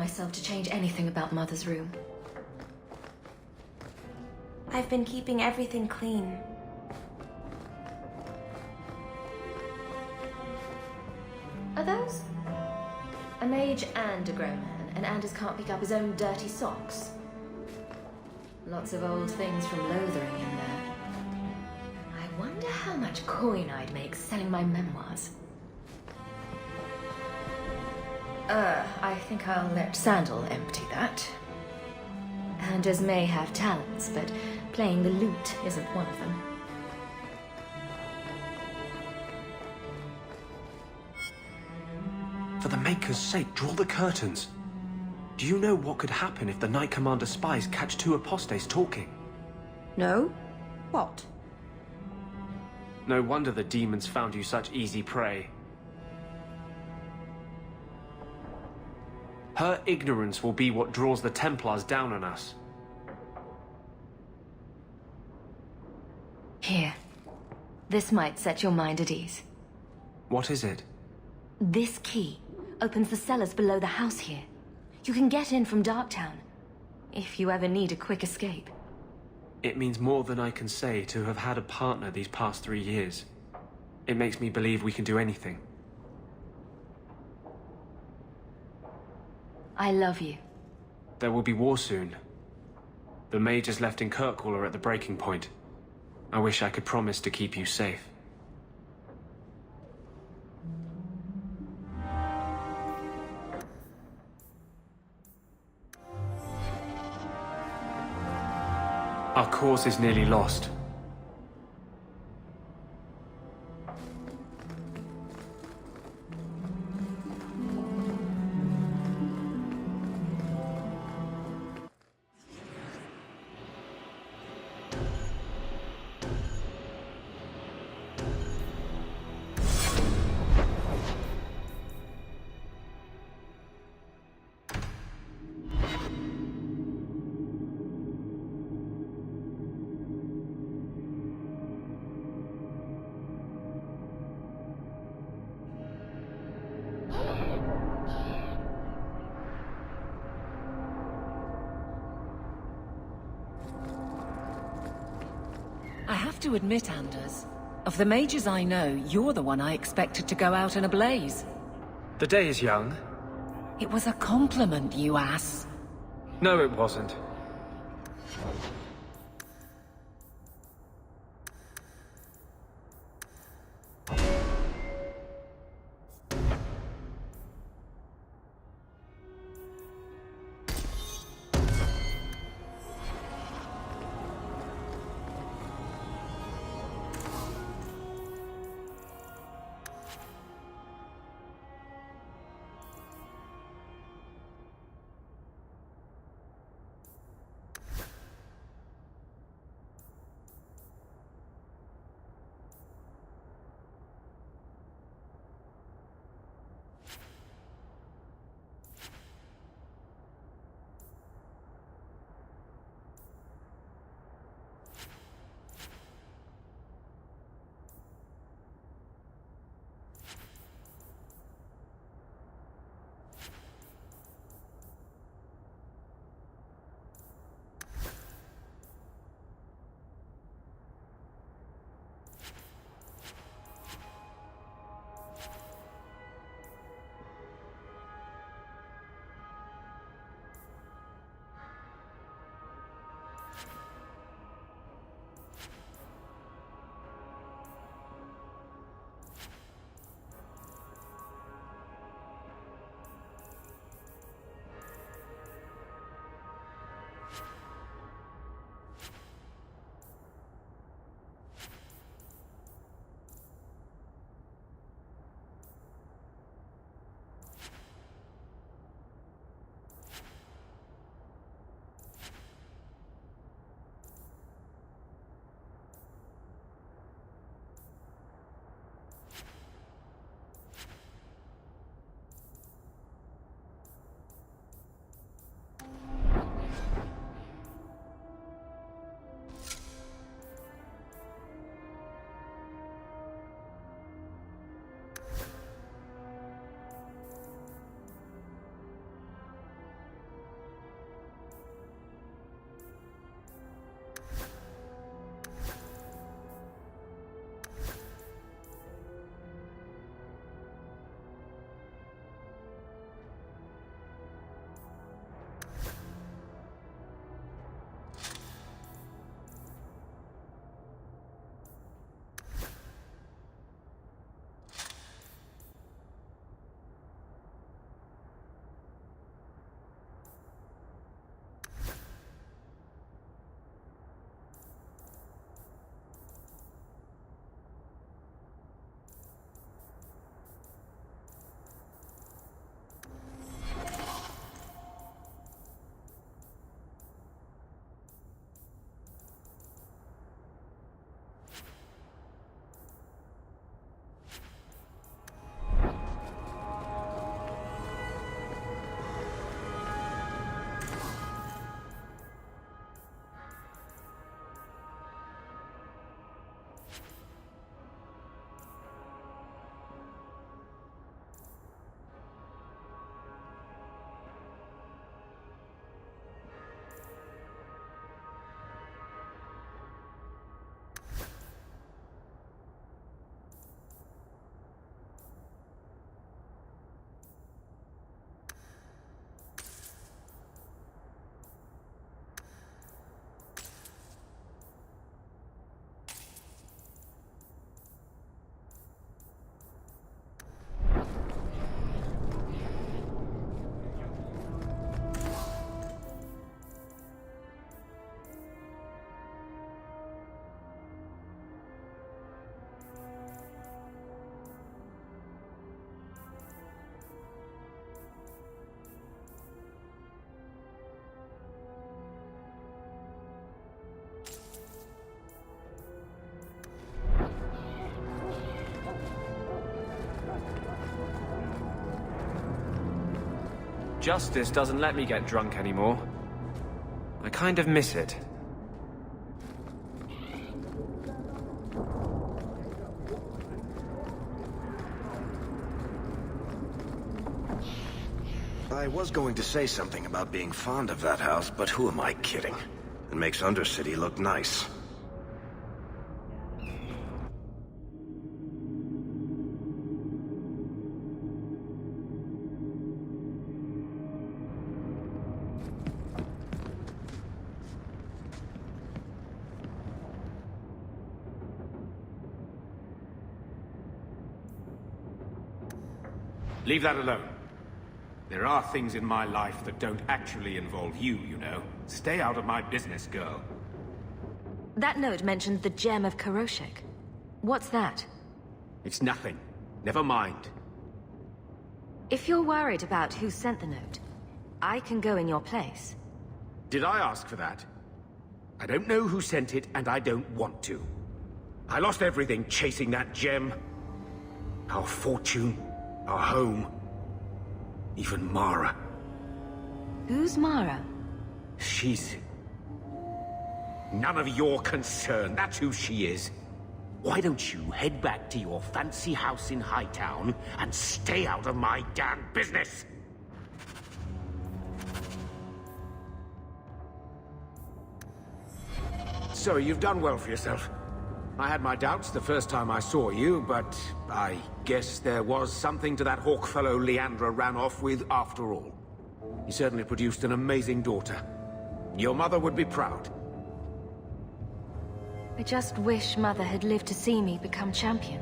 myself to change anything about Mother's room. I've been keeping everything clean. Are those a mage and a grown man, and Anders can't pick up his own dirty socks? Lots of old things from Lothering in there. I wonder how much coin I'd make selling my memoirs. I think I'll let Sandal empty that. Anders may have talents, but playing the lute isn't one of them. For the Maker's sake, draw the curtains. Do you know what could happen if the Knight Commander spies catch two apostates talking? No? What? No wonder the demons found you such easy prey. Her ignorance will be what draws the Templars down on us. Here. This might set your mind at ease. What is it? This key opens the cellars below the house here. You can get in from Darktown, if you ever need a quick escape. It means more than I can say to have had a partner these past 3 years. It makes me believe we can do anything. I love you. There will be war soon. The mages left in Kirkwall are at the breaking point. I wish I could promise to keep you safe. Our cause is nearly lost. I have to admit, Anders, of the mages I know, you're the one I expected to go out in a blaze. The day is young. It was a compliment, you ass. No, it wasn't. Justice doesn't let me get drunk anymore. I kind of miss it. I was going to say something about being fond of that house, but who am I kidding? It makes Undercity look nice. Leave that alone. There are things in my life that don't actually involve you, you know. Stay out of my business, girl. That note mentioned the gem of Karoshek. What's that? It's nothing. Never mind. If you're worried about who sent the note, I can go in your place. Did I ask for that? I don't know who sent it, and I don't want to. I lost everything chasing that gem. Our fortune, our home. Even Mara. Who's Mara? She's... none of your concern. That's who she is. Why don't you head back to your fancy house in Hightown and stay out of my damn business? So, you've done well for yourself. I had my doubts the first time I saw you, but I guess there was something to that hawk fellow Leandra ran off with after all. You certainly produced an amazing daughter. Your mother would be proud. I just wish Mother had lived to see me become champion.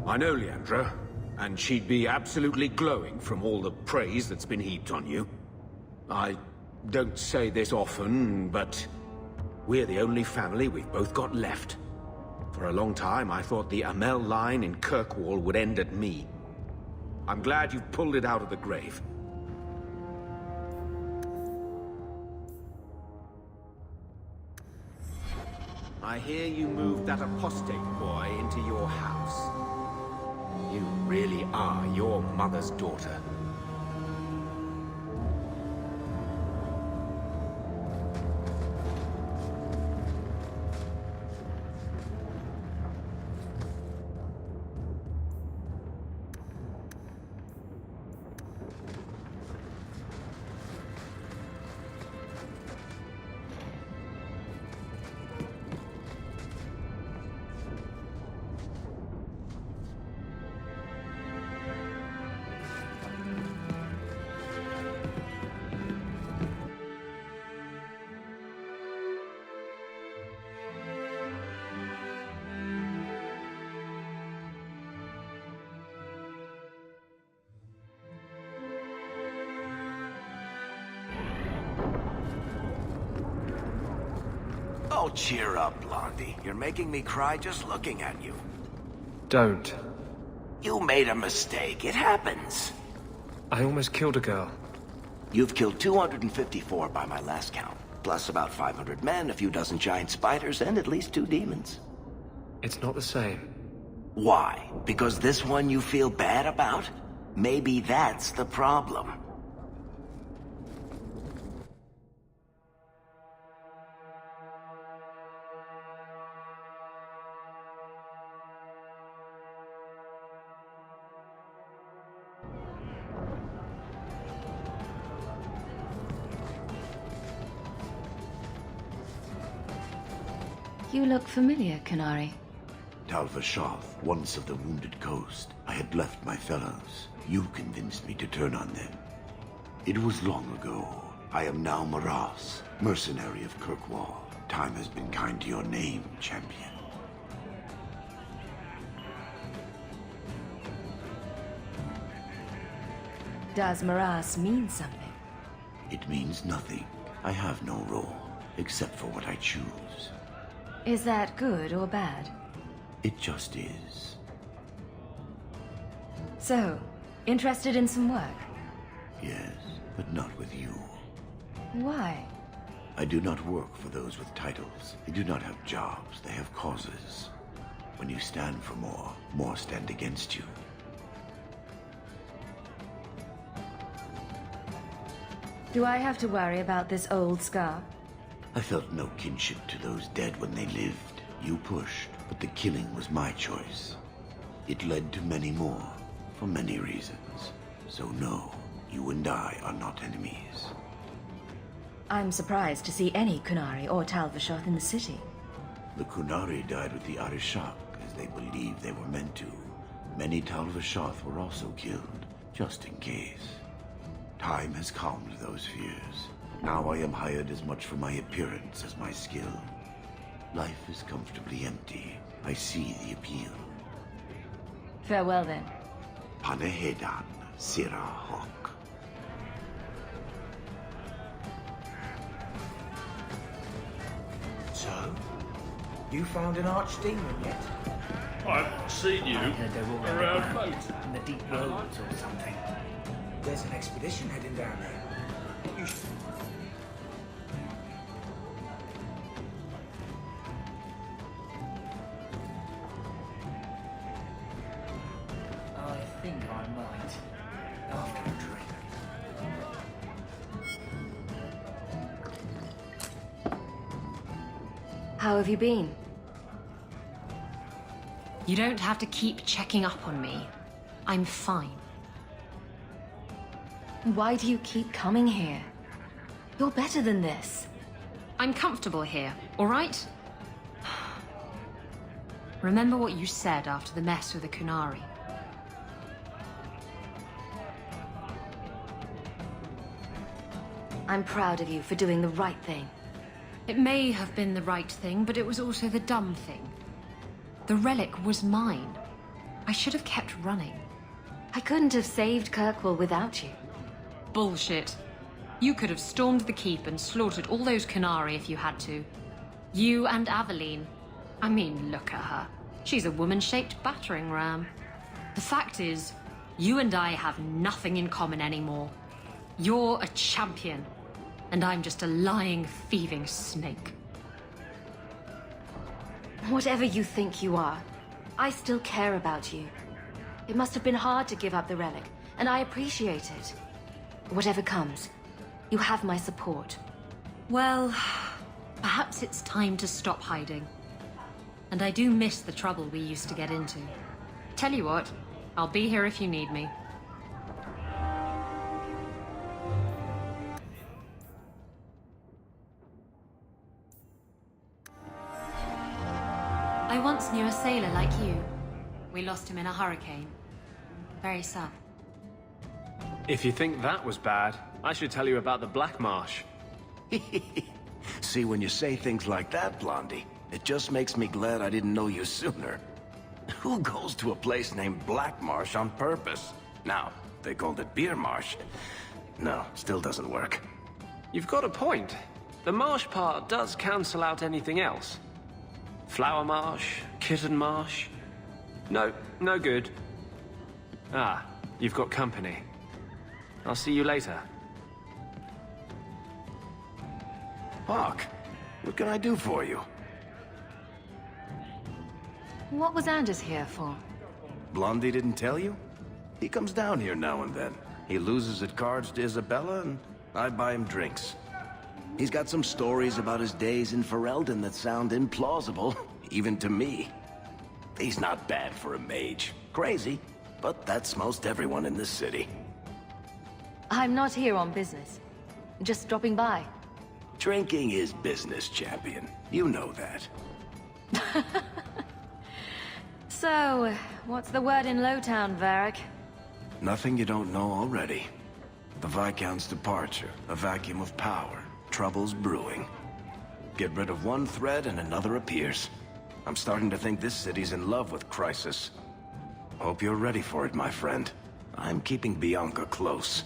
I know Leandra, and she'd be absolutely glowing from all the praise that's been heaped on you. I don't say this often, but we're the only family we've both got left. For a long time, I thought the Amel line in Kirkwall would end at me. I'm glad you've pulled it out of the grave. I hear you moved that apostate boy into your house. You really are your mother's daughter. Oh, cheer up, Blondie. You're making me cry just looking at you. Don't. You made a mistake. It happens. I almost killed a girl. You've killed 254 by my last count. Plus about 500 men, a few dozen giant spiders, and at least 2 demons. It's not the same. Why? Because this one you feel bad about? Maybe that's the problem. You look familiar, Canary. Talvashoth, once of the Wounded Coast. I had left my fellows. You convinced me to turn on them. It was long ago. I am now Maras, mercenary of Kirkwall. Time has been kind to your name, champion. Does Maras mean something? It means nothing. I have no role, except for what I choose. Is that good or bad? It just is. So, interested in some work? Yes, but not with you. Why? I do not work for those with titles. They do not have jobs, they have causes. When you stand for more, more stand against you. Do I have to worry about this old scar? I felt no kinship to those dead when they lived. You pushed, but the killing was my choice. It led to many more, for many reasons. So no, you and I are not enemies. I'm surprised to see any Kunari or Talvashoth in the city. The Kunari died with the Arishak, as they believed they were meant to. Many Talvashoth were also killed, just in case. Time has calmed those fears. Now I am hired as much for my appearance as my skill. Life is comfortably empty. I see the appeal. Farewell then. Panehedan Sira Hawk. So, you found an archdemon yet? I've seen you around boat. In the deep roads or something. There's an expedition heading down there. You should... I think I might. After a drink. How have you been? You don't have to keep checking up on me. I'm fine. Why do you keep coming here? You're better than this. I'm comfortable here, all right? Remember what you said after the mess with the Kunari. I'm proud of you for doing the right thing. It may have been the right thing, but it was also the dumb thing. The relic was mine. I should have kept running. I couldn't have saved Kirkwall without you. Bullshit. You could have stormed the keep and slaughtered all those Kunari if you had to. You and Aveline. I mean, look at her. She's a woman-shaped battering ram. The fact is, you and I have nothing in common anymore. You're a champion, and I'm just a lying, thieving snake. Whatever you think you are, I still care about you. It must have been hard to give up the relic, and I appreciate it. Whatever comes, you have my support. Well, perhaps it's time to stop hiding. And I do miss the trouble we used to get into. Tell you what, I'll be here if you need me. I once knew a sailor like you. We lost him in a hurricane. Very sad. If you think that was bad, I should tell you about the Black Marsh. See, when you say things like that, Blondie, it just makes me glad I didn't know you sooner. Who goes to a place named Black Marsh on purpose? Now, they called it Beer Marsh. No, still doesn't work. You've got a point. The marsh part does cancel out anything else. Flower Marsh, Kitten Marsh. No, no good. Ah, you've got company. I'll see you later. Hawk, what can I do for you? What was Anders here for? Blondie didn't tell you? He comes down here now and then. He loses at cards to Isabella, and I buy him drinks. He's got some stories about his days in Ferelden that sound implausible, even to me. He's not bad for a mage. Crazy, but that's most everyone in this city. I'm not here on business. Just dropping by. Drinking is business, champion. You know that. So, what's the word in Lowtown, Varric? Nothing you don't know already. The Viscount's departure, a vacuum of power, troubles brewing. Get rid of one thread and another appears. I'm starting to think this city's in love with Crisis. Hope you're ready for it, my friend. I'm keeping Bianca close.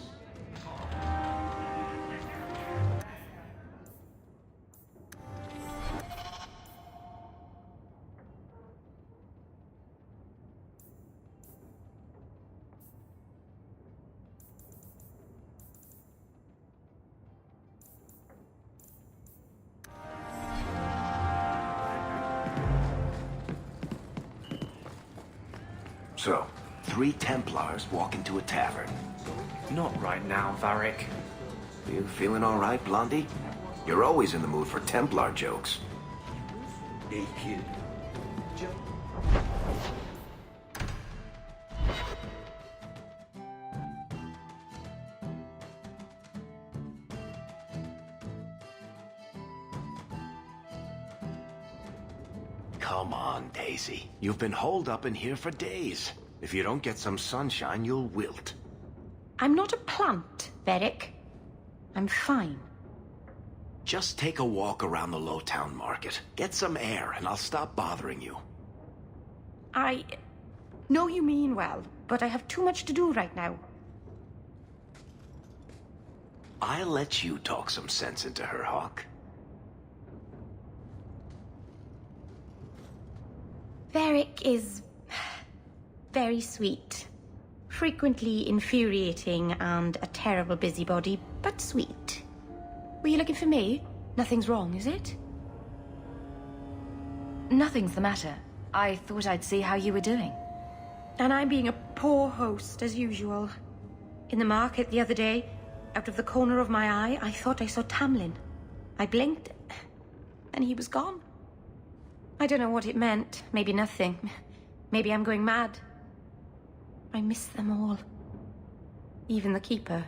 So, 3 Templars walk into a tavern. Not right now, Varric. You feeling all right, Blondie? You're always in the mood for Templar jokes. Hey, kid. Come on, Daisy. You've been holed up in here for days. If you don't get some sunshine, you'll wilt. I'm not a plant, Veric. I'm fine. Just take a walk around the Lowtown Market. Get some air, and I'll stop bothering you. I know you mean well, but I have too much to do right now. I'll let you talk some sense into her, Hawk. Veric is very sweet. Frequently infuriating and a terrible busybody, but sweet. Were you looking for me? Nothing's wrong, is it? Nothing's the matter. I thought I'd see how you were doing. And I'm being a poor host, as usual. In the market the other day, out of the corner of my eye, I thought I saw Tamlin. I blinked, and he was gone. I don't know what it meant. Maybe nothing. Maybe I'm going mad. I miss them all. Even the Keeper.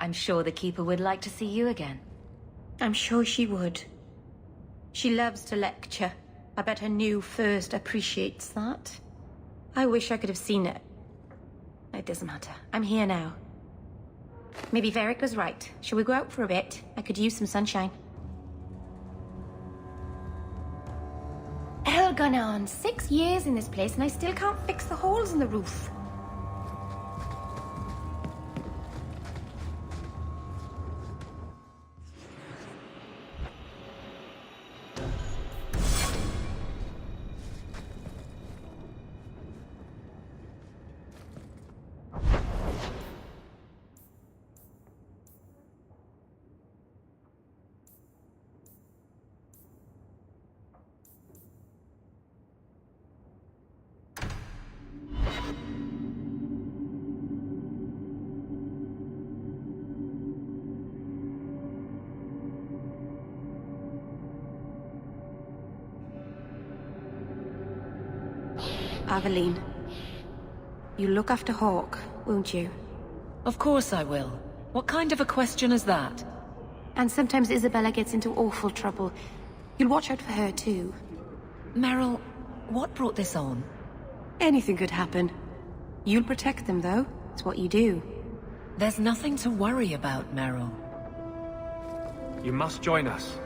I'm sure the Keeper would like to see you again. I'm sure she would. She loves to lecture. I bet her new first appreciates that. I wish I could have seen it. It doesn't matter. I'm here now. Maybe Veric was right. Shall we go out for a bit? I could use some sunshine. Hell gone on. 6 years in this place and I still can't fix the holes in the roof. Aveline, you look after Hawk, won't you? Of course I will. What kind of a question is that? And sometimes Isabella gets into awful trouble. You'll watch out for her, too. Meryl, what brought this on? Anything could happen. You'll protect them, though. It's what you do. There's nothing to worry about, Meryl. You must join us.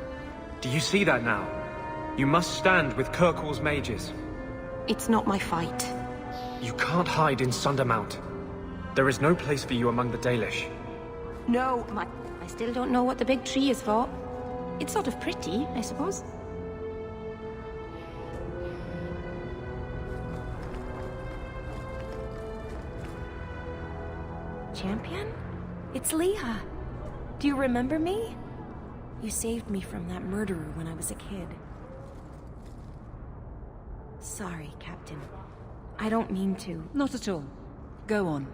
Do you see that now? You must stand with Kirkwall's mages. It's not my fight. You can't hide in Sundermount. There is no place for you among the Dalish. No, I still don't know what the big tree is for. It's sort of pretty, I suppose. Champion? It's Leah. Do you remember me? You saved me from that murderer when I was a kid. Sorry, Captain. I don't mean to. Not at all. Go on.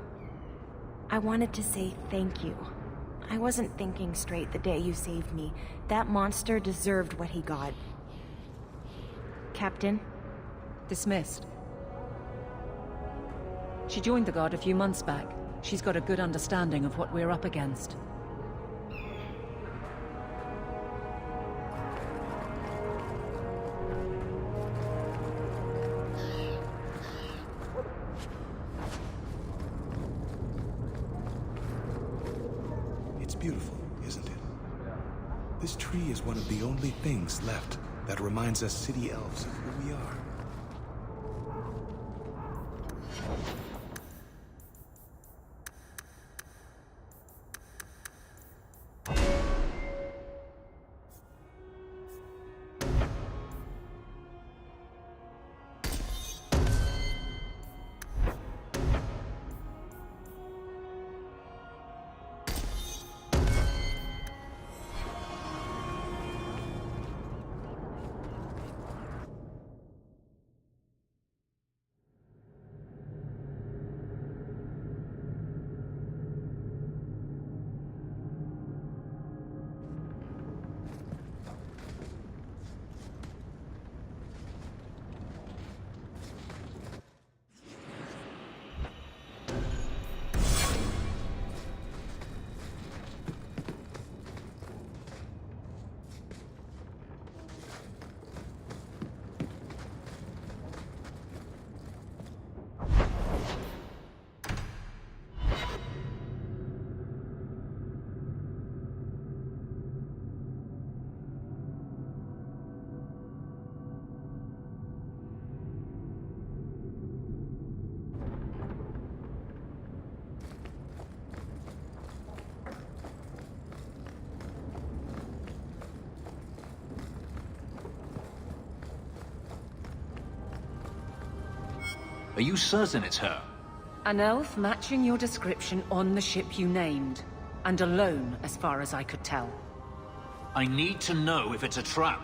I wanted to say thank you. I wasn't thinking straight the day you saved me. That monster deserved what he got. Captain? Dismissed. She joined the Guard a few months back. She's got a good understanding of what we're up against. It's beautiful, isn't it? This tree is one of the only things left that reminds us city elves of who we are. Are you certain it's her? An elf matching your description on the ship you named. And alone, as far as I could tell. I need to know if it's a trap.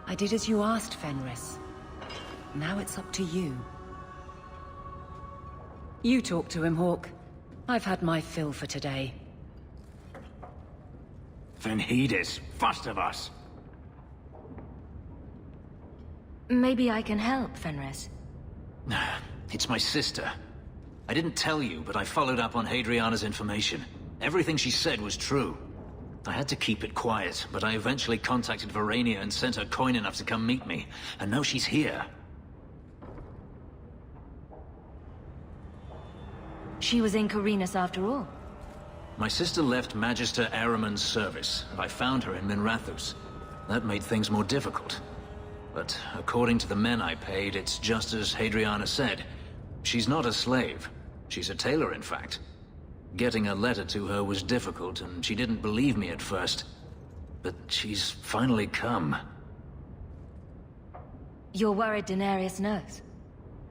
I did as you asked, Fenris. Now it's up to you. You talk to him, Hawk. I've had my fill for today. Then heed it, first of us. Maybe I can help, Fenris. It's my sister. I didn't tell you, but I followed up on Hadriana's information. Everything she said was true. I had to keep it quiet, but I eventually contacted Verania and sent her coin enough to come meet me. And now she's here. She was in Carinus after all. My sister left Magister Ahriman's service, and I found her in Minrathous. That made things more difficult. But according to the men I paid, it's just as Hadriana said. She's not a slave. She's a tailor, in fact. Getting a letter to her was difficult, and she didn't believe me at first. But she's finally come. You're worried Denarius knows?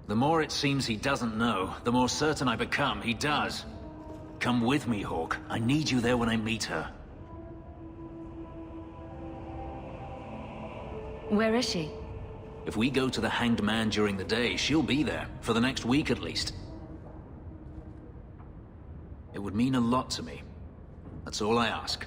The more it seems he doesn't know, the more certain I become he does. Come with me, Hawk. I need you there when I meet her. Where is she? If we go to the Hanged Man during the day, she'll be there, for the next week at least. It would mean a lot to me. That's all I ask.